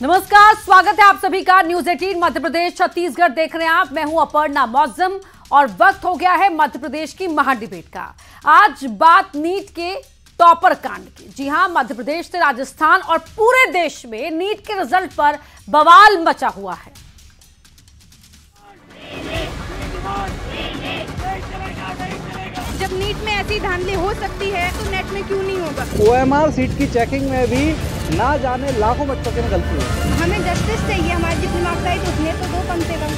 नमस्कार, स्वागत है आप सभी का न्यूज 18 मध्य प्रदेश छत्तीसगढ़ देख रहे हैं आप। मैं हूं अपर्णा मौजम और वक्त हो गया है मध्य प्रदेश की महाडिबेट का। आज बात नीट के टॉपर कांड की। जी हां, मध्य प्रदेश से राजस्थान और पूरे देश में नीट के रिजल्ट पर बवाल मचा हुआ है। जब नीट में ऐसी धांधली हो सकती है तो नेट में क्यों नहीं होगा। OMR सीट की चेकिंग में भी ना जाने लाखों बच्चों की गलती है। हमें जस्टिस चाहिए, हमारी जितनी मार्क्स आई तो उसने तो दो कम से कम।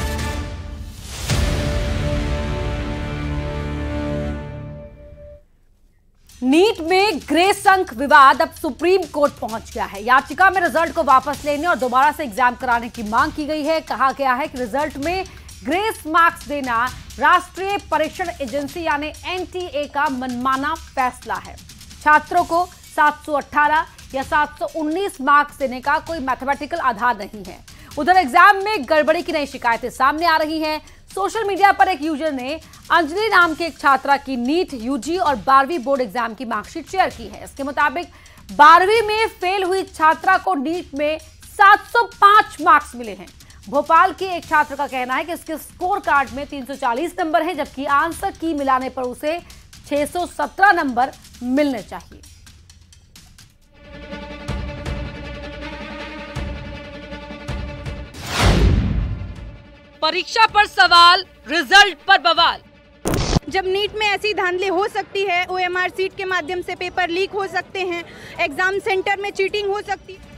नीट में ग्रेस अंक विवाद अब सुप्रीम कोर्ट पहुंच गया है। याचिका में रिजल्ट को वापस लेने और दोबारा से एग्जाम कराने की मांग की गई है। कहा गया है कि रिजल्ट में ग्रेस मार्क्स देना राष्ट्रीय परीक्षण एजेंसी यानी NTA का मनमाना फैसला है। छात्रों को 718 या 719 मार्क्स देने का कोई मैथमेटिकल आधार नहीं है। उधर एग्जाम में गड़बड़ी की नई शिकायतें सामने आ रही हैं। सोशल मीडिया पर एक यूजर ने अंजलि नाम की एक छात्रा की नीट, UG और 12वीं बोर्ड एग्जाम की मार्कशीट शेयर की है। इसके मुताबिक 12वीं में फेल हुई छात्रा को नीट में 705 मार्क्स मिले हैं। भोपाल की एक छात्र का कहना है कि इसके स्कोर कार्ड में 340 नंबर है, जबकि आंसर की मिलाने पर उसे 617 नंबर मिलने चाहिए। परीक्षा पर सवाल, रिजल्ट पर बवाल। जब नीट में ऐसी धांधली हो सकती है, OMR सीट के माध्यम से पेपर लीक हो सकते हैं, एग्जाम सेंटर में चीटिंग हो सकती है।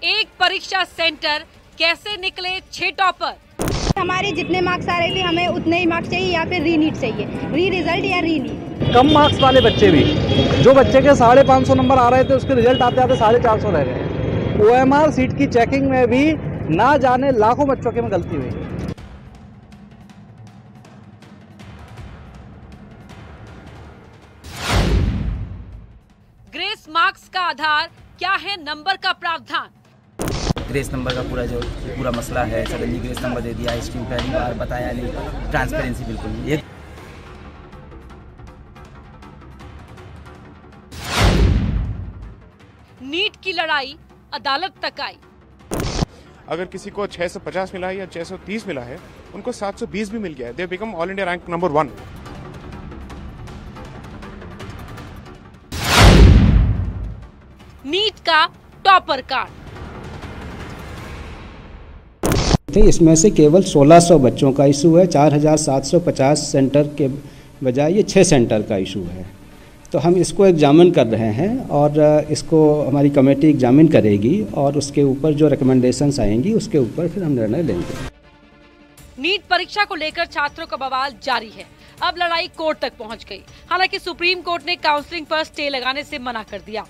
एक परीक्षा सेंटर कैसे निकले 6 टॉपर। हमारे जितने मार्क्स आ रहे थे हमें उतने ही मार्क्स चाहिए या फिर री नीट चाहिए, री रिजल्ट या री नीट। कम मार्क्स वाले बच्चे भी, जो बच्चे के 550 नंबर आ रहे थे उसके रिजल्ट आते आते 450 रह गए। OMR सीट की चेकिंग में भी ना जाने लाखों बच्चों की गलती हुई। ग्रेस मार्क्स का आधार क्या है, नंबर का प्रावधान। ग्रेस नंबर का पूरा मसला है। सडनली ग्रेस नंबर दे दिया, इसकी पहली बार बताया नहीं, ट्रांसपेरेंसी बिल्कुल नहीं। नीट की लड़ाई अदालत तक आई। अगर किसी को 650 मिला है या 630 मिला है, उनको 720 भी मिल गया है, they become all India rank number 1। NEET का टॉपर कार्ड। इसमें से केवल 1600 बच्चों का इशू है। 4750 सेंटर के बजाय ये 6 सेंटर का इशू है। तो हम इसको एग्जामिन कर रहे हैं और इसको हमारी कमेटी एग्जामिन करेगी और उसके ऊपर जो रिकमेंडेशंस आएंगी उसके ऊपर फिर हम निर्णय लेंगे। नीट परीक्षा को लेकर छात्रों का बवाल जारी है। अब लड़ाई कोर्ट तक पहुंच गई। हालांकि सुप्रीम कोर्ट ने काउंसलिंग पर स्टे लगाने से मना कर दिया,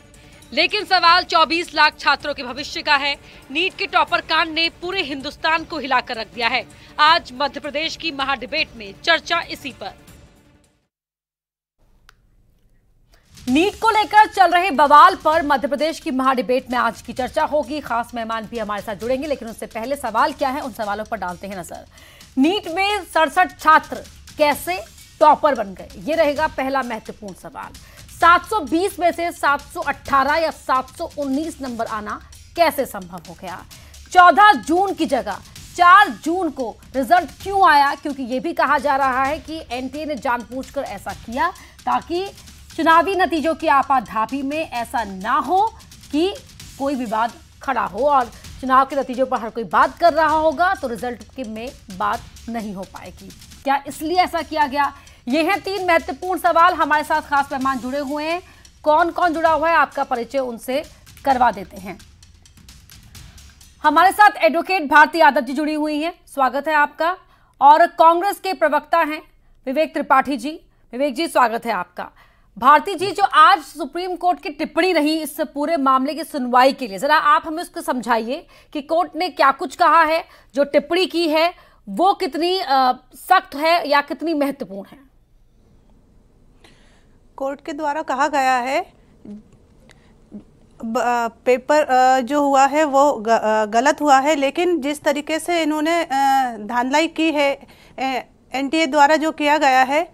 लेकिन सवाल 24 लाख छात्रों के भविष्य का है। नीट के टॉपर कांड ने पूरे हिंदुस्तान को हिलाकर रख दिया है। आज मध्य प्रदेश की महाडिबेट में चर्चा इसी पर। नीट को लेकर चल रहे बवाल पर मध्य प्रदेश की महाडिबेट में आज की चर्चा होगी। खास मेहमान भी हमारे साथ जुड़ेंगे, लेकिन उससे पहले सवाल क्या है, उन सवालों पर डालते हैं नजर। नीट में 67 छात्र कैसे टॉपर बन गए, ये रहेगा पहला महत्वपूर्ण सवाल। 720 में से 718 या 719 नंबर आना कैसे संभव हो गया। 14 जून की जगह 4 जून को रिजल्ट क्यों आया, क्योंकि यह भी कहा जा रहा है कि NTA ने जानबूझकर ऐसा किया ताकि चुनावी नतीजों की आपाधापी में ऐसा ना हो कि कोई विवाद खड़ा हो और चुनाव के नतीजों पर हर कोई बात कर रहा होगा तो रिजल्ट के में बात नहीं हो पाएगी। क्या इसलिए ऐसा किया गया? ये हैं 3 महत्वपूर्ण सवाल। हमारे साथ खास मेहमान जुड़े हुए हैं। कौन कौन जुड़ा हुआ है, आपका परिचय उनसे करवा देते हैं। हमारे साथ एडवोकेट भारती यादव जी जुड़ी हुई हैं, स्वागत है आपका। और कांग्रेस के प्रवक्ता हैं विवेक त्रिपाठी जी। विवेक जी, स्वागत है आपका। भारती जी, जो आज सुप्रीम कोर्ट की टिप्पणी रही इस पूरे मामले की सुनवाई के लिए, जरा आप हमें उसको समझाइए कि कोर्ट ने क्या कुछ कहा है, जो टिप्पणी की है वो कितनी सख्त है या कितनी महत्वपूर्ण है। कोर्ट के द्वारा कहा गया है पेपर जो हुआ है वो गलत हुआ है, लेकिन जिस तरीके से इन्होंने धांधलाई की है NTA द्वारा जो किया गया है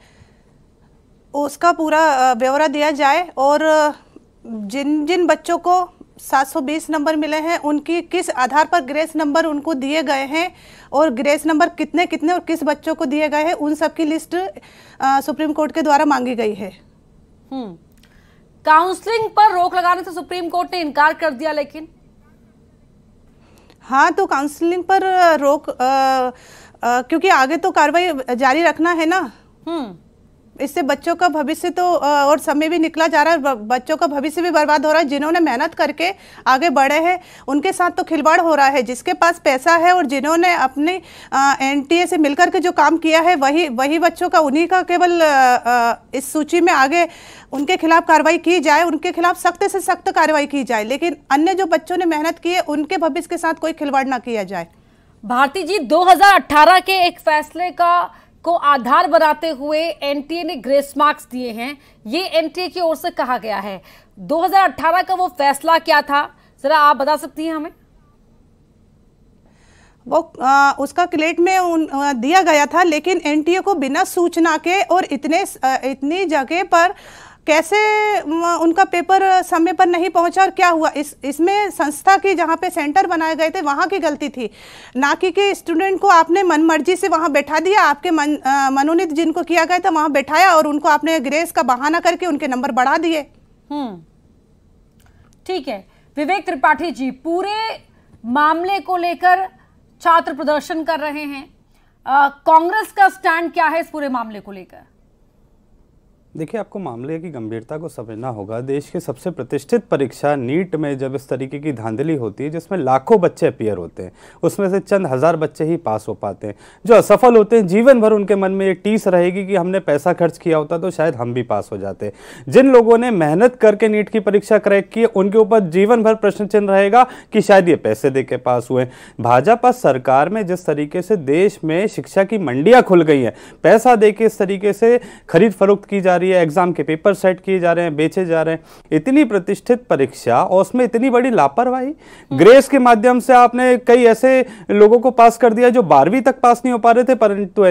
उसका पूरा ब्यौरा दिया जाए और जिन जिन बच्चों को 720 नंबर मिले हैं उनकी किस आधार पर ग्रेस नंबर उनको दिए गए हैं और ग्रेस नंबर कितने कितने और किस बच्चों को दिए गए हैं, उन सब की लिस्ट सुप्रीम कोर्ट के द्वारा मांगी गई है। काउंसलिंग पर रोक लगाने से सुप्रीम कोर्ट ने इनकार कर दिया, लेकिन हाँ, तो काउंसलिंग पर रोक क्योंकि आगे तो कार्रवाई जारी रखना है ना। इससे बच्चों का भविष्य तो और समय भी निकला जा रहा है, बच्चों का भविष्य भी बर्बाद हो रहा है। जिन्होंने मेहनत करके आगे बढ़े हैं उनके साथ तो खिलवाड़ हो रहा है। जिसके पास पैसा है और जिन्होंने अपने एनटीए से मिलकर के जो काम किया है वही बच्चों का, उन्हीं का केवल इस सूची में आगे उनके खिलाफ कार्रवाई की जाए, उनके खिलाफ सख्त से सख्त कार्रवाई की जाए, लेकिन अन्य जो बच्चों ने मेहनत की है उनके भविष्य के साथ कोई खिलवाड़ ना किया जाए। भारती जी, 2018 के एक फैसले को आधार बनाते हुए एनटीए ने ग्रेस मार्क्स दिए हैं, ये एनटीए की ओर से कहा गया है। 2018 का वो फैसला क्या था, जरा आप बता सकती हैं हमें? वो उसका क्लेट में दिया गया था, लेकिन एनटीए को बिना सूचना के और इतनी जगह पर कैसे उनका पेपर समय पर नहीं पहुंचा और क्या हुआ, इसमें संस्था की जहां पे सेंटर बनाए गए थे वहां की गलती थी, ना कि स्टूडेंट को आपने मनमर्जी से वहां बैठा दिया। आपके मनोनीत जिनको किया गया था वहां बैठाया और उनको आपने ग्रेस का बहाना करके उनके नंबर बढ़ा दिए। ठीक है विवेक त्रिपाठी जी, पूरे मामले को लेकर छात्र प्रदर्शन कर रहे हैं, कांग्रेस का स्टैंड क्या है इस पूरे मामले को लेकर? देखिए, आपको मामले की गंभीरता को समझना होगा। देश की सबसे प्रतिष्ठित परीक्षा नीट में जब इस तरीके की धांधली होती है जिसमें लाखों बच्चे अपीयर होते हैं, उसमें से चंद हजार बच्चे ही पास हो पाते हैं। जो असफल होते हैं जीवन भर उनके मन में ये टीस रहेगी कि हमने पैसा खर्च किया होता तो शायद हम भी पास हो जाते। जिन लोगों ने मेहनत करके नीट की परीक्षा क्रैक की उनके ऊपर जीवन भर प्रश्न चिन्ह रहेगा कि शायद ये पैसे दे के पास हुए। भाजपा सरकार में जिस तरीके से देश में शिक्षा की मंडियां खुल गई हैं, पैसा दे के इस तरीके से खरीद फरोख्त की जा रही है, एग्जाम के पेपर सेट किए जा रहे हैं, बेचे जा रहे हैं, इतनी प्रतिष्ठित परीक्षा और उसमें इतनी बड़ी लापरवाही। ग्रेस के माध्यम से आपने कई ऐसे लोगों को पास कर दिया जो 12वीं तक पास नहीं हो पा रहे थे परंतु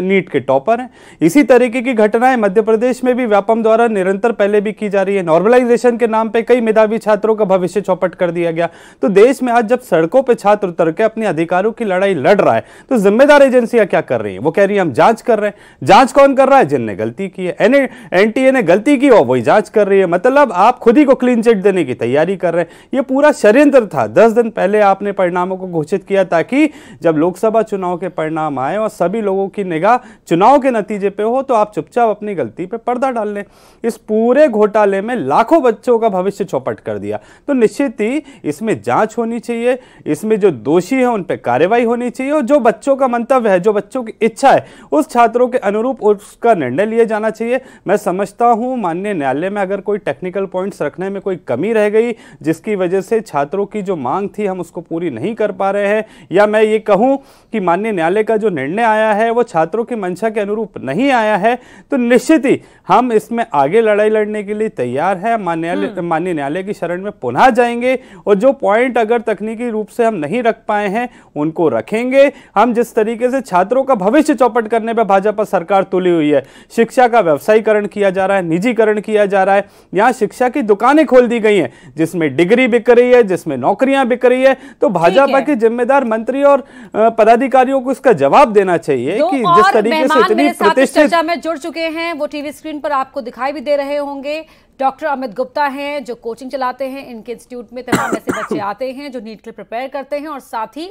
नीट के टॉपर हैं। इसी तरीके की घटनाएं मध्य प्रदेश में भी व्यापम द्वारा निरंतर पहले भी की जा रही है। नॉर्मलाइजेशन के नाम पे कई मेधावी छात्रों का भविष्य चौपट कर दिया गया। तो देश में आज जब सड़कों पर छात्र उतर के अपने अधिकारों की लड़ाई लड़ रहा है तो जिम्मेदार एजेंसियां क्या कर रही हैं? वो कह रही है हम जांच कर रहे हैं। जांच कौन कर रहा है? जिनने गलती की है। एनटीए ने गलती की और वही जांच कर रही है। मतलब आप खुद ही को क्लीन चिट देने की तैयारी कर रहे हैं। ये पूरा षड्यंत्र था। 10 दिन पहले आपने परिणामों को घोषित किया ताकि जब लोकसभा चुनाव के परिणाम आए और सभी लोगों की निगाह चुनाव के नतीजे पे हो तो आप चुपचाप अपनी गलती पे पर्दा डाल लें। इस पूरे घोटाले में लाखों बच्चों का भविष्य चौपट कर दिया। तो निश्चित ही इसमें जांच होनी चाहिए, इसमें जो दोषी है उन पर कार्रवाई होनी चाहिए और जो बच्चों का मंतव्य है, जो बच्चों की इच्छा है, उस छात्रों के अनुरूप उसका निर्णय लिया जाना चाहिए। मैं समझता हूं माननीय न्यायालय में अगर कोई टेक्निकल पॉइंट्स रखने में कोई कमी रह गई जिसकी वजह से छात्रों की जो मांग थी हम उसको पूरी नहीं कर पा रहे हैं, या मैं ये कहूं कि माननीय न्यायालय का जो निर्णय आया है वो छात्रों की मंशा के अनुरूप नहीं आया है, तो निश्चित ही हम इसमें आगे लड़ाई लड़ने के लिए तैयार है। माननीय न्यायालय की शरण में पुनः जाएंगे और जो पॉइंट अगर तकनीकी रूप से हम नहीं रख पाए हैं उनको रखेंगे। हम जिस तरीके से छात्रों का भविष्य चौपट करने पर भाजपा सरकार तुली हुई है, शिक्षा का व्यवसायीकरण किया जा रहा है, निजीकरण किया जा रहा है, यहां शिक्षा की दुकानें खोल दी गई हैं जिसमें डिग्री बिक रही है, जिसमें नौकरियां बिक रही है। तो भाजपा के जिम्मेदार मंत्री और पदाधिकारियों को इसका जवाब देना चाहिए कि जिस तरीके से इतनी प्रतिष्ठित चर्चा में जुड़ चुके हैं वो टीवी स्क्रीन पर आपको दिखाई भी दे रहे होंगे। डॉक्टर अमित गुप्ता हैं जो कोचिंग चलाते हैं, इनके इंस्टीट्यूट में तमाम ऐसे बच्चे आते हैं जो नीट के लिए प्रिपेयर करते हैं, और साथ ही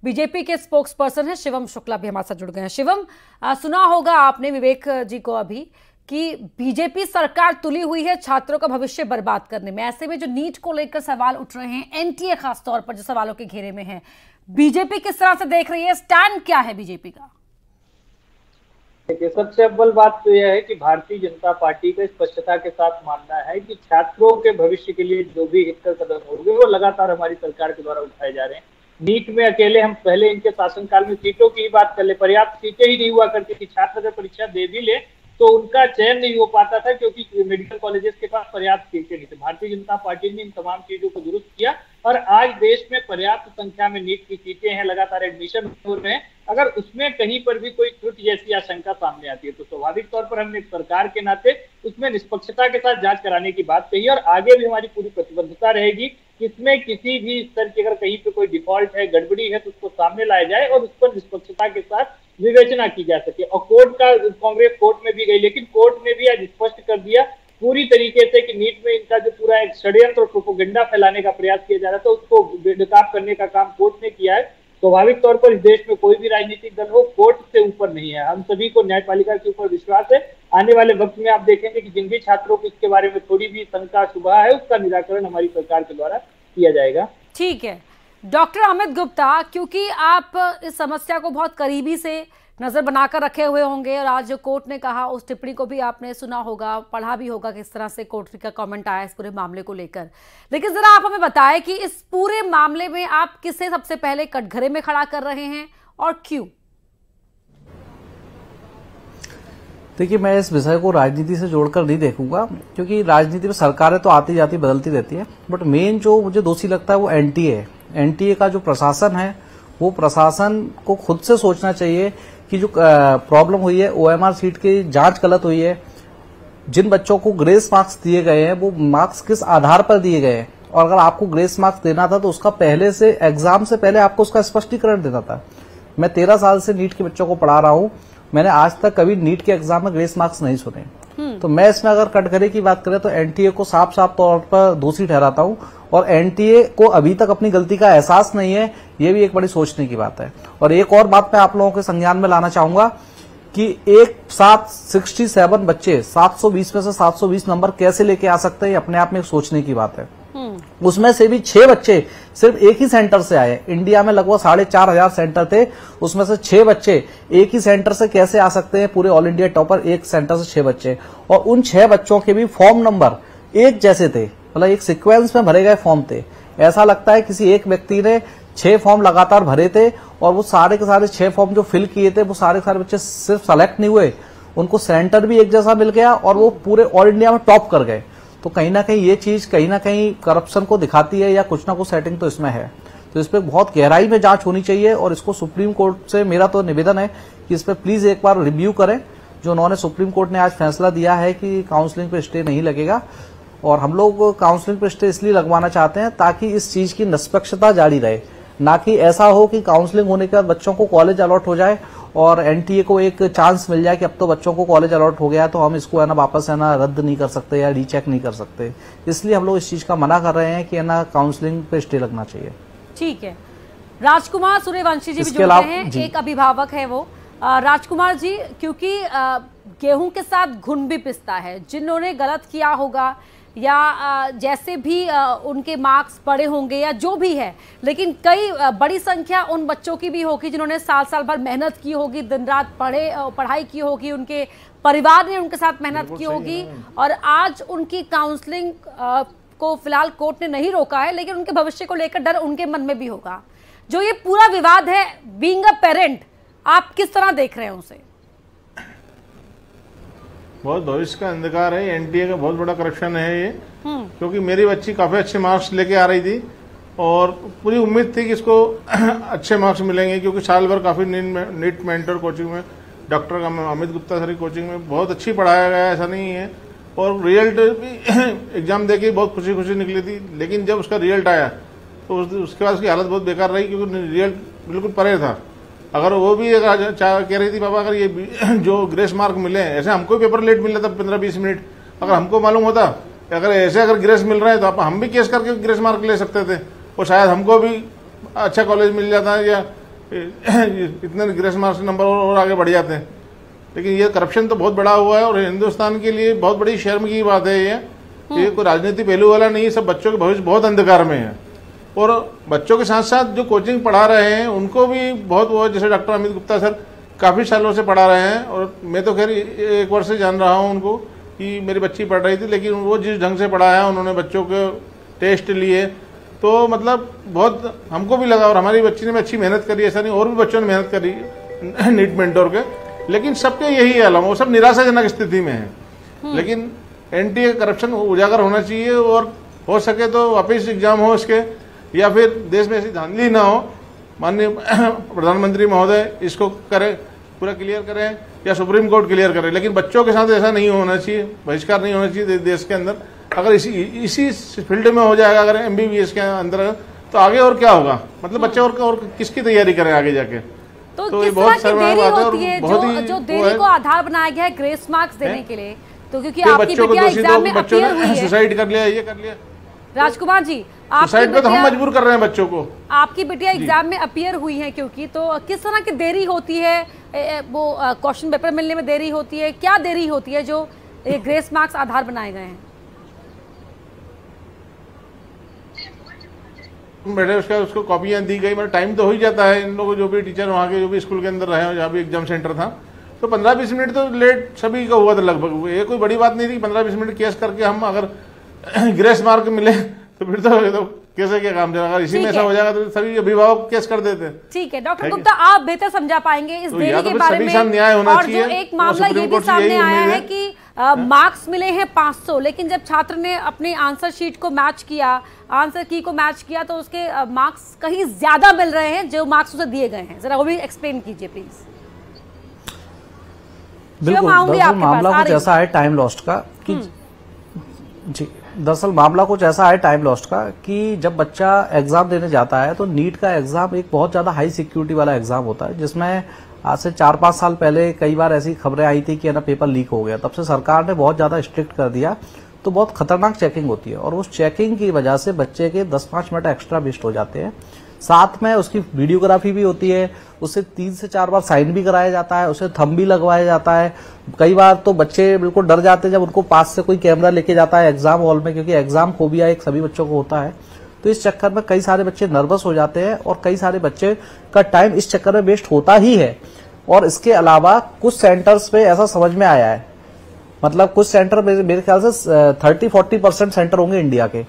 बीजेपी के स्पोक्स पर्सन है शिवम शुक्ला भी हमारे साथ जुड़ गए हैं। शिवम, सुना होगा आपने विवेक जी को अभी कि बीजेपी सरकार तुली हुई है छात्रों का भविष्य बर्बाद करने में। ऐसे में जो नीट को लेकर सवाल उठ रहे हैं, एनटीए खास तौर पर जो सवालों के घेरे में है, बीजेपी किस तरह से देख रही है? स्टैंड क्या है बीजेपी का? देखिए, सबसे अव्वल बात तो यह है कि भारतीय जनता पार्टी का स्पष्टता के साथ मानना है कि छात्रों के भविष्य के लिए जो भी हितकर कदम होंगे वो लगातार हमारी सरकार के द्वारा उठाए जा रहे हैं। नीट में अकेले हम पहले इनके शासनकाल में सीटों की ही बात कर ले, पर्याप्त सीटें ही नहीं हुआ करती थी। छात्र अगर परीक्षा दे भी ले तो उनका चयन नहीं हो पाता था क्योंकि मेडिकल कॉलेजेस के पास पर्याप्त सीटें नहीं थी। भारतीय जनता पार्टी ने इन तमाम चीजों को दुरुस्त किया और आज देश में पर्याप्त संख्या में नीट की सीटें हैं, लगातार एडमिशन हो रहे हैं अगर उसमें कहीं पर भी कोई त्रुटि जैसी आशंका सामने आती है तो स्वाभाविक तौर पर हमने सरकार के नाते उसमें निष्पक्षता के साथ जांच कराने की बात कही और आगे भी हमारी पूरी प्रतिबद्धता रहेगी कि इसमें किसी भी स्तर की अगर कहीं पे कोई डिफॉल्ट है, गड़बड़ी है, तो उसको सामने लाया जाए और उस पर निष्पक्षता के साथ विवेचना की जा सके। और कांग्रेस कोर्ट में भी गई, लेकिन कोर्ट ने भी आज स्पष्ट कर दिया पूरी तरीके से कि नीट में इनका जो पूरा एक षड्यंत्र और प्रोपेगेंडा फैलाने का प्रयास किया जा रहा था उसको बेनकाब करने का काम कोर्ट ने किया है। स्वाभाविक तौर पर इस देश में कोई भी राजनीतिक दल हो कोर्ट से ऊपर नहीं है। हम सभी को न्यायपालिका के ऊपर विश्वास है। आने वाले वक्त में आप देखेंगे कि जिन भी छात्रों को इसके बारे में थोड़ी भी शंका शुबा है उसका निराकरण हमारी सरकार के द्वारा किया जाएगा। ठीक है डॉक्टर अमित गुप्ता, क्योंकि आप इस समस्या को बहुत करीबी से नजर बनाकर रखे हुए होंगे और आज जो कोर्ट ने कहा उस टिप्पणी को भी आपने सुना होगा, पढ़ा भी होगा किस तरह से कोर्ट का कमेंट आया इस पूरे मामले को लेकर। लेकिन जरा आप हमें बताएं कि इस पूरे मामले में आप किसे सबसे पहले कटघरे में खड़ा कर रहे हैं और क्यों? देखिए, मैं इस विषय को राजनीति से जोड़कर नहीं देखूंगा, क्योंकि राजनीति में सरकारें तो आती जाती बदलती रहती है, बट मेन जो मुझे दोषी लगता है वो एनटीए है। एनटीए का जो प्रशासन है वो प्रशासन को खुद से सोचना चाहिए कि जो प्रॉब्लम हुई है ओएमआर सीट की जांच गलत हुई है, जिन बच्चों को ग्रेस मार्क्स दिए गए हैं वो मार्क्स किस आधार पर दिए गए हैं, और अगर आपको ग्रेस मार्क्स देना था तो उसका पहले से एग्जाम से पहले आपको उसका स्पष्टीकरण देना था। मैं 13 साल से नीट के बच्चों को पढ़ा रहा हूं, मैंने आज तक कभी नीट के एग्जाम में ग्रेस मार्क्स नहीं सुने। तो मैं इसमें अगर कटघरे की बात करें तो एनटीए को साफ साफ तौर पर दोषी ठहराता हूं, और एनटीए को अभी तक अपनी गलती का एहसास नहीं है, ये भी एक बड़ी सोचने की बात है। और एक और बात मैं आप लोगों के संज्ञान में लाना चाहूंगा कि एक साथ 67 बच्चे 720 में से 720 नंबर कैसे लेके आ सकते हैं, अपने आप में एक सोचने की बात है। उसमें से भी 6 बच्चे सिर्फ एक ही सेंटर से आए। इंडिया में लगभग 4,500 सेंटर थे, उसमें से 6 बच्चे एक ही सेंटर से कैसे आ सकते हैं? पूरे ऑल इंडिया टॉपर एक सेंटर से 6 बच्चे, और उन 6 बच्चों के भी फॉर्म नंबर एक जैसे थे, मतलब एक सीक्वेंस में भरे गए फॉर्म थे। ऐसा लगता है किसी एक व्यक्ति ने 6 फॉर्म लगातार भरे थे, और वो सारे के सारे 6 फॉर्म जो फिल किए थे वो सारे के सारे बच्चे सिर्फ सेलेक्ट नहीं हुए, उनको सेंटर भी एक जैसा मिल गया और वो पूरे ऑल इंडिया में टॉप कर गए। तो कहीं ना कहीं ये चीज कहीं ना कहीं करप्शन को दिखाती है, या कुछ ना कुछ सेटिंग तो इसमें है। तो इस पर बहुत गहराई में जांच होनी चाहिए, और इसको सुप्रीम कोर्ट से मेरा तो निवेदन है कि इस पर प्लीज एक बार रिव्यू करें। जो उन्होंने सुप्रीम कोर्ट ने आज फैसला दिया है कि काउंसलिंग पे स्टे नहीं लगेगा, और हम लोग काउंसलिंग पे स्टे इसलिए लगवाना चाहते हैं ताकि इस चीज की निष्पक्षता जारी रहे, ना कि ऐसा हो कि काउंसलिंग होने के बाद बच्चों को कॉलेज अलॉट हो जाए और एनटीए को एक चांस मिल जाए कि अब तो बच्चों को कॉलेज अलॉट हो गया तो हम इसको है ना वापस है ना रद्द नहीं कर सकते या रीचेक नहीं कर सकते। इसलिए हम लोग इस चीज का मना कर रहे हैं कि है ना काउंसलिंग पे स्टे लगना चाहिए। ठीक है, राजकुमार सूर्यवंशी जी भी जुड़ रहे हैं, एक अभिभावक है वो। राजकुमार जी, क्योंकि गेहूं के साथ घुन भी पिसता है, जिन्होंने गलत किया होगा या जैसे भी उनके मार्क्स पड़े होंगे या जो भी है, लेकिन कई बड़ी संख्या उन बच्चों की भी होगी जिन्होंने साल भर मेहनत की होगी, दिन रात पढ़ाई की होगी, उनके परिवार ने उनके साथ मेहनत की होगी, और आज उनकी काउंसलिंग को फिलहाल कोर्ट ने नहीं रोका है, लेकिन उनके भविष्य को लेकर डर उनके मन में भी होगा। जो ये पूरा विवाद है, बीइंग अ पेरेंट, आप किस तरह देख रहे हैं उसे? बहुत भविष्य का अंधकार है, एनटीए का बहुत बड़ा करप्शन है ये। क्योंकि मेरी बच्ची काफी अच्छे मार्क्स लेके आ रही थी और पूरी उम्मीद थी कि इसको अच्छे मार्क्स मिलेंगे, क्योंकि साल भर काफी नीट मेंटर कोचिंग में डॉक्टर अमित गुप्ता सर की कोचिंग में बहुत अच्छी पढ़ाया गया, ऐसा नहीं है। और रिजल्ट भी एग्जाम देके बहुत खुशी खुशी निकली थी, लेकिन जब उसका रिजल्ट आया तो उसके बाद उसकी हालत बहुत बेकार रही, क्योंकि रिजल्ट बिल्कुल परे था। अगर वो भी कह रही थी पापा अगर ये जो ग्रेस मार्क मिले, ऐसे हमको पेपर लेट मिल रहा था 15-20 मिनट, अगर हमको मालूम होता अगर ग्रेस मिल रहा है तो हम भी केस करके ग्रेस मार्क ले सकते थे, और शायद हमको भी अच्छा कॉलेज मिल जाता है या इतने ग्रेस मार्क्स नंबर और आगे बढ़ जाते हैं। लेकिन ये करप्शन तो बहुत बड़ा हुआ है और हिंदुस्तान के लिए बहुत बड़ी शर्म की बात है। ये कोई राजनीति पहलू वाला नहीं है, सब बच्चों के भविष्य बहुत अंधकार में है। और बच्चों के साथ साथ जो कोचिंग पढ़ा रहे हैं उनको भी बहुत वो, जैसे डॉक्टर अमित गुप्ता सर काफ़ी सालों से पढ़ा रहे हैं, और मैं तो खैर 1 वर्ष से जान रहा हूं उनको कि मेरी बच्ची पढ़ रही थी, लेकिन वो जिस ढंग से पढ़ाया, उन्होंने बच्चों के टेस्ट लिए, तो मतलब बहुत हमको भी लगा। और हमारी बच्ची ने भी अच्छी मेहनत करी, ऐसा नहीं, और भी बच्चों ने मेहनत करी नीट मेंटोर के, लेकिन सबके यही हाल, वो सब निराशाजनक स्थिति में है। लेकिन एनटीए करप्शन उजागर होना चाहिए, और हो सके तो वापस एग्जाम हो इसके, या फिर देश में ऐसी धांधली ना हो माननीय प्रधानमंत्री महोदय इसको करे, पूरा क्लियर करें या सुप्रीम कोर्ट क्लियर करे। लेकिन बच्चों के साथ ऐसा नहीं होना चाहिए, बहिष्कार नहीं होना चाहिए देश के अंदर। अगर इसी फील्ड में हो जाएगा, अगर MBBS के अंदर, तो आगे और क्या होगा? मतलब बच्चे और किसकी तैयारी करें आगे जाके? तो किस तरह की देरी होती है जो देरी को आधार बनाया गया है ग्रेस मार्क्स देने के लिए? तो क्योंकि आपकी बिटिया एग्जाम में अपीयर हुई है, सुसाइड कर लिया, ये कर लिया। राजकुमार जी, सुसाइड पे तो हम मजबूर कर रहे हैं बच्चों को। आपकी बिटिया एग्जाम में अपीयर हुई है क्योंकि, तो किस तरह की देरी होती है? वो क्वेश्चन पेपर मिलने में देरी होती है, क्या देरी होती है जो ग्रेस मार्क्स आधार बनाए गए हैं? बेटे उसको कॉपियां दी गई, मतलब टाइम तो हो ही जाता है इन लोगों, जो भी टीचर वहाँ के, जो भी स्कूल के अंदर रहे हो, जहाँ भी एग्जाम सेंटर था, तो 15-20 मिनट तो लेट सभी का हुआ था लगभग। ये कोई बड़ी बात नहीं थी। 15-20 मिनट केस करके हम अगर ग्रेस मार्क मिले तो फिर तो कैसे क्या काम चलेगा? इसी में ऐसा हो जाएगा तो सभी अभिभावक केस कर देते। ठीक है डॉक्टर गुप्ता, आप बेहतर समझा पाएंगे इस देरी के बारे में। न्याय होना और चाहिए। जो एक मामला ये भी सामने आया है कि मार्क्स मिले हैं 500, लेकिन जब छात्र ने अपनी आंसर शीट को मैच किया, आंसर की को मैच किया, तो उसके मार्क्स कहीं ज्यादा मिल रहे हैं जो मार्क्स उसे दिए गए हैं। जरा वो भी एक्सप्लेन कीजिए प्लीज। बिल्कुल, दरअसल मामला कुछ ऐसा है टाइम लॉस्ट का कि जी, दरअसल मामला कुछ ऐसा है टाइम लॉस्ट का कि जब बच्चा एग्जाम देने जाता है तो नीट का एग्जाम एक बहुत ज्यादा हाई सिक्योरिटी वाला एग्जाम होता है, जिसमें आज से 4-5 साल पहले कई बार ऐसी खबरें आई थी कि ना पेपर लीक हो गया। तब से सरकार ने बहुत ज्यादा स्ट्रिक्ट कर दिया, तो बहुत खतरनाक चेकिंग होती है और उस चेकिंग की वजह से बच्चे के 10-5 मिनट एक्स्ट्रा वेस्ट हो जाते हैं। साथ में उसकी वीडियोग्राफी भी होती है, उससे 3 से 4 बार साइन भी कराया जाता है, उसे थंब भी लगवाया जाता है। कई बार तो बच्चे बिल्कुल डर जाते हैं जब उनको पास से कोई कैमरा लेके जाता है एग्जाम हॉल में, क्योंकि एग्जाम फोबिया एक सभी बच्चों को होता है। तो इस चक्कर में कई सारे बच्चे नर्वस हो जाते हैं और कई सारे बच्चे का टाइम इस चक्कर में वेस्ट होता ही है। और इसके अलावा कुछ सेंटर्स पे ऐसा समझ में आया है, मतलब कुछ सेंटर मेरे ख्याल से 30-40% सेंटर होंगे इंडिया के,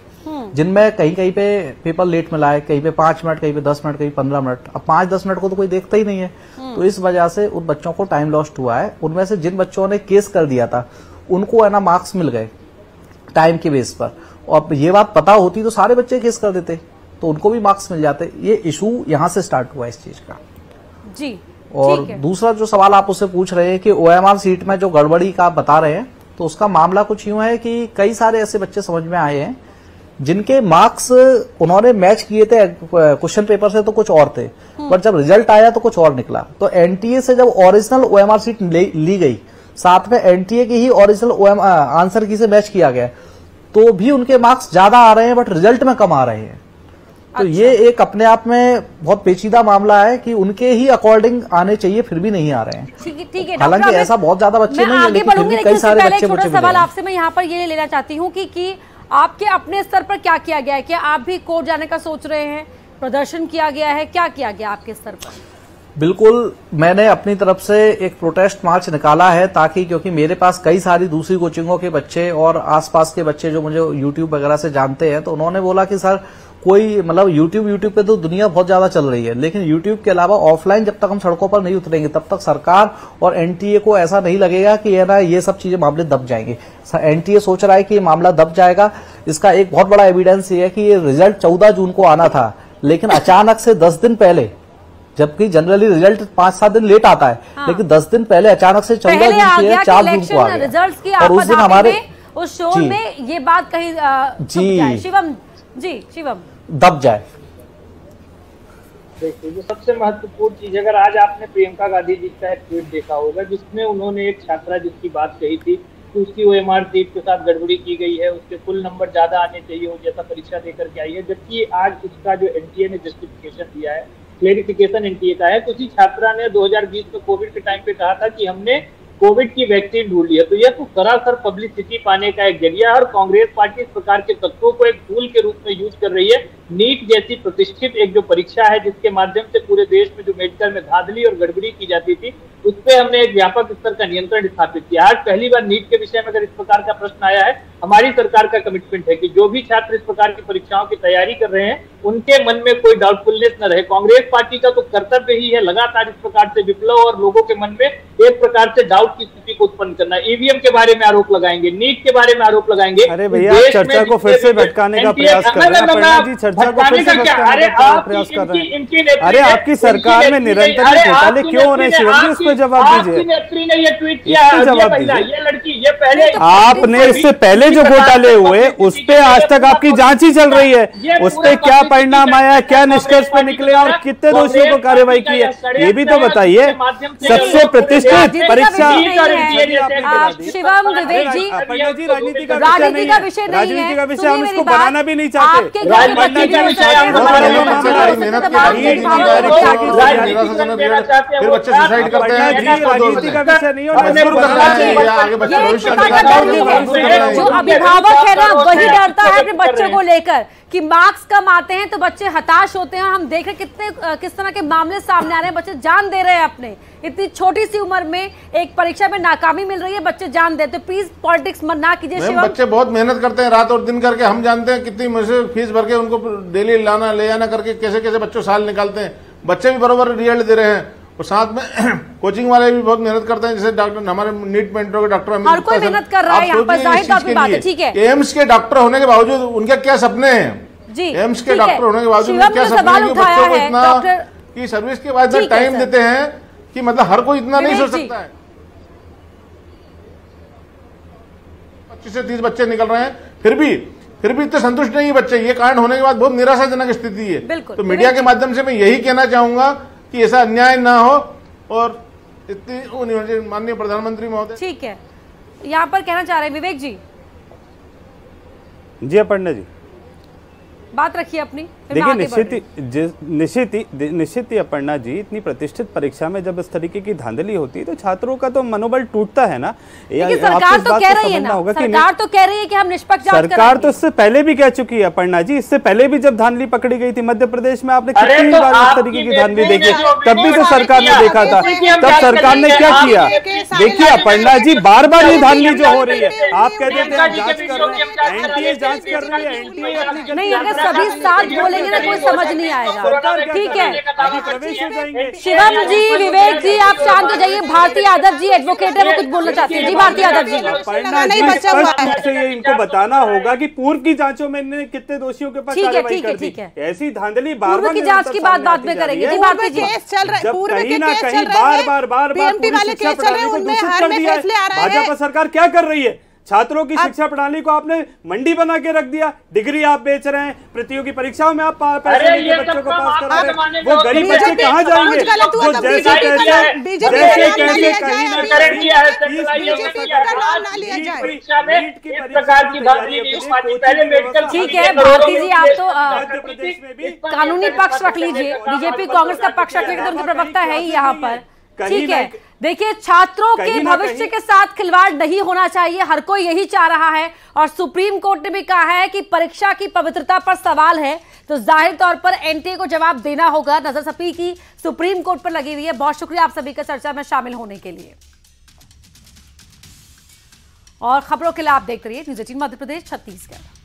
जिनमें कहीं कहीं पे पेपर लेट मिला है, कहीं पे 5 मिनट, कहीं पे 10 मिनट, कहीं 15 मिनट। अब 5-10 मिनट को तो कोई देखता ही नहीं है, तो इस वजह से उन बच्चों को टाइम लॉस्ट हुआ है। उनमें से जिन बच्चों ने केस कर दिया था उनको है ना मार्क्स मिल गए टाइम के बेस पर, और ये बात पता होती तो सारे बच्चे केस कर देते तो उनको भी मार्क्स मिल जाते। ये इशू यहाँ से स्टार्ट हुआ इस चीज का जी। और दूसरा जो सवाल आप उससे पूछ रहे हैं कि OMR सीट में जो गड़बड़ी का आप बता रहे हैं, तो उसका मामला कुछ यूं है कि कई सारे ऐसे बच्चे समझ में आए हैं जिनके मार्क्स उन्होंने मैच किए थे क्वेश्चन पेपर से तो कुछ और थे, बट जब रिजल्ट आया तो कुछ और निकला। तो NTA से जब ओरिजिनल OMR सीट ली गई, साथ में NTA की ही ओरिजिनल आंसर की से मैच किया गया, तो भी उनके मार्क्स ज्यादा आ रहे हैं बट रिजल्ट में कम आ रहे हैं। तो ये एक अपने आप में बहुत पेचीदा मामला है कि उनके ही अकॉर्डिंग आने चाहिए फिर भी नहीं आ रहे हैं। ठीक है, हालांकि ऐसा बहुत ज्यादा बच्चे नहीं है, लेकिन फिर भी कई सारे बच्चे मुझे सवाल आपसे मैं यहाँ पर ये लेना चाहती हूँ कि आपके अपने स्तर पर क्या किया गया है? क्या आप भी कोर्ट जाने का सोच रहे हैं? प्रदर्शन किया गया है? क्या किया गया आपके स्तर पर? बिल्कुल, मैंने अपनी तरफ से एक प्रोटेस्ट मार्च निकाला है, ताकि क्योंकि मेरे पास कई सारी दूसरी कोचिंगों के बच्चे और आसपास के बच्चे जो मुझे यूट्यूब वगैरह से जानते हैं, तो उन्होंने बोला कि सर कोई मतलब यूट्यूब पे तो दुनिया बहुत ज्यादा चल रही है, लेकिन यूट्यूब के अलावा ऑफलाइन जब तक हम सड़कों पर नहीं उतरेंगे तब तक सरकार और NTA को ऐसा नहीं लगेगा कि ये सब चीजें मामले दब जाएंगे। NTA सोच रहा है कि ये मामला दब जाएगा। इसका एक बहुत बड़ा एविडेंस ये है कि ये रिजल्ट 14 जून को आना था, लेकिन अचानक से 10 दिन पहले, जबकि जनरली रिजल्ट 5-7 दिन लेट आता है, लेकिन 10 दिन पहले अचानक से 14 जून से 4 जून को आ गया। और उस दिन हमारे उस शो में ये बात कहीं शिवम दब जाए। देखिए, जो सबसे महत्वपूर्ण चीज, अगर आज आपने प्रियंका गांधी जी का एक ट्वीट देखा होगा जिसमें उन्होंने एक छात्रा जिसकी बात कही थी कि उसकी OMR सीट के साथ गड़बड़ी की गई है, उसके कुल नंबर ज्यादा आने चाहिए, वो जैसा परीक्षा देकर के आई है, जबकि आज उसका जो NTA ने जस्टिफिकेशन दिया है, क्लेरिफिकेशन NTA का है, तो उसी छात्रा ने 2020 में कोविड के टाइम पे कहा था कि हमने कोविड की वैक्सीन ढूंढ ली है। तो यह तो सरासर पब्लिसिटी पाने का एक जरिया है और कांग्रेस पार्टी इस प्रकार के तत्वों को एक टूल के रूप में यूज कर रही है। नीट जैसी प्रतिष्ठित एक जो परीक्षा है जिसके माध्यम से पूरे देश में जो मेडिकल में धांधली और गड़बड़ी की जाती थी, उस पर हमने एक व्यापक स्तर का नियंत्रण स्थापित किया। आज पहली बार नीट के विषय में अगर इस प्रकार का प्रश्न आया है, हमारी सरकार का कमिटमेंट है कि जो भी छात्र इस प्रकार की परीक्षाओं की तैयारी कर रहे हैं उनके मन में कोई डाउटफुलनेस न रहे। कांग्रेस पार्टी का तो कर्तव्य ही है लगातार इस प्रकार से विप्लव और लोगों के मन में एक प्रकार से डाउट की स्थिति को उत्पन्न करना। ईवीएम के बारे में आरोप लगाएंगे, नीट के बारे में आरोप लगाएंगे। अरे भैया चर्चा को फिर से भटकाने का प्रयास कर रहे हैं पन्ना जी, चर्चा को फिर से भटकाने का प्रयास कर रहे हैं। अरे आपकी सरकार में निरंतर घोटाले क्यों हो रहे हैं शिवम जी, उस पर जवाब दीजिए। ने ये ट्वीट किया, ये लड़की ये पहले आपने इससे पहले जो घोटाले हुए उस पे आज तक आपकी जांच ही चल रही है, उस पे क्या परिणाम आया, क्या निष्कर्ष पे निकले और कितने दोषियों को कार्रवाई की है, ये भी तो बताइए। सबसे प्रतिष्ठित परीक्षा शिवम विवेक जी, राजनीति का विषय राजनीति का विषय हम इसको बनाना भी नहीं चाहते। फिर बच्चे सुसाइड करते हैं, राजनीति का विषय नहीं जो अभिभावक है ना वही डरता है अपने बच्चों को लेकर कि मार्क्स कम आते हैं तो बच्चे हताश होते हैं। हम देख रहे कितने किस तरह के मामले सामने आ रहे हैं, बच्चे जान दे रहे हैं अपने इतनी छोटी सी उम्र में, एक परीक्षा में नाकामी मिल रही है, बच्चे जान देते। प्लीज पॉलिटिक्स मत ना कीजिए शिवम। बच्चे बहुत मेहनत करते हैं रात और दिन करके, हम जानते हैं कितनी मुझसे फीस भर के उनको डेली लाना ले जाना करके कैसे कैसे बच्चों साल निकालते हैं। बच्चे भी बराबर रिजल्ट दे रहे हैं और साथ में कोचिंग वाले भी बहुत मेहनत करते हैं, जैसे डॉक्टर हमारे नीट मेंटर के डॉक्टर हर कोई मेहनत कर रहा है यहाँ पर, जाहिर तौर पे बात है, ठीक है। एम्स के डॉक्टर होने के बावजूद उनके क्या सपने हैं जी, एम्स के डॉक्टर होने के बावजूद क्या सपने हैं कि बच्चों को इतना की सर्विस के बाद इतना टाइम देते हैं कि मतलब हर कोई इतना नहीं सोच सकता है। 25 से 30 बच्चे निकल रहे हैं, फिर भी इतने संतुष्ट नहीं है बच्चे। ये कांड होने के बाद बहुत निराशाजनक स्थिति है। तो मीडिया के माध्यम से मैं यही कहना चाहूंगा कि ऐसा अन्याय ना हो और इतनी माननीय प्रधानमंत्री महोदय। ठीक है, यहाँ पर कहना चाह रहे हैं विवेक जी। जी अपर्णा जी बात रखिए अपनी। देखिए निश्चित ही अपर्णा जी, इतनी प्रतिष्ठित परीक्षा में जब इस तरीके की धांधली होती है तो छात्रों का तो मनोबल टूटता है ना। सरकार तो कह रही है ना, सरकार तो कह रही है कि हम निष्पक्ष जांच करेंगे। सरकार तो इससे पहले भी कह चुकी है अपर्णा जी, इससे पहले भी जब धांधली पकड़ी गई थी मध्य प्रदेश में, आपने कितनी बार इस तरीके की धांधली देखी, तब भी तो सरकार ने देखा था। तब सरकार ने क्या किया? देखिए अपर्णा जी, बार बार ये धांधली जो हो रही है, आप कहते थे जांच कर रहे हैं, एनटीए जांच कर रही है, एनटीए अपनी सभी साथ बोलेंगे ना कोई समझ नहीं आएगा। ठीक है शिवम जी, विवेक जी आप शांत हो जाइए। भारती यादव जी एडवोकेट है, वो कुछ बोलना चाहती है। जी भारती यादव जी, ये इनको बताना होगा कि पूर्व की जांचों में इन्होंने कितने दोषियों के पास कार्रवाई कर दी। ऐसी धांधली पूर्व की जांच की बात बाद में करेंगे। जी भारती जी, कहीं ना कहीं बार बार शिक्षा प्रणाली को दूषित कर दिया है भाजपा सरकार। क्या कर रही है? छात्रों की शिक्षा प्रणाली को आपने मंडी बना के रख दिया। डिग्री आप बेच रहे हैं, प्रतियोगी परीक्षाओं में आप पैसे लेके बच्चों को पास करा रहे हैं। वो गरीब बच्चे कहाँ जाएंगे? जो जैसे ठीक है भारती जी, आप तो कानूनी पक्ष रख लीजिए, बीजेपी कांग्रेस का पक्ष रख लीजिए, तो उनके प्रवक्ता है ही यहाँ पर। ठीक है, देखिए छात्रों के भविष्य के साथ खिलवाड़ नहीं होना चाहिए, हर कोई यही चाह रहा है। और सुप्रीम कोर्ट ने भी कहा है कि परीक्षा की पवित्रता पर सवाल है तो जाहिर तौर पर एनटीए को जवाब देना होगा। नजर सबकी की सुप्रीम कोर्ट पर लगी हुई है। बहुत शुक्रिया आप सभी का चर्चा में शामिल होने के लिए। और खबरों के लिए आप देखते रहिए न्यूज़ 18 मध्य प्रदेश छत्तीसगढ़।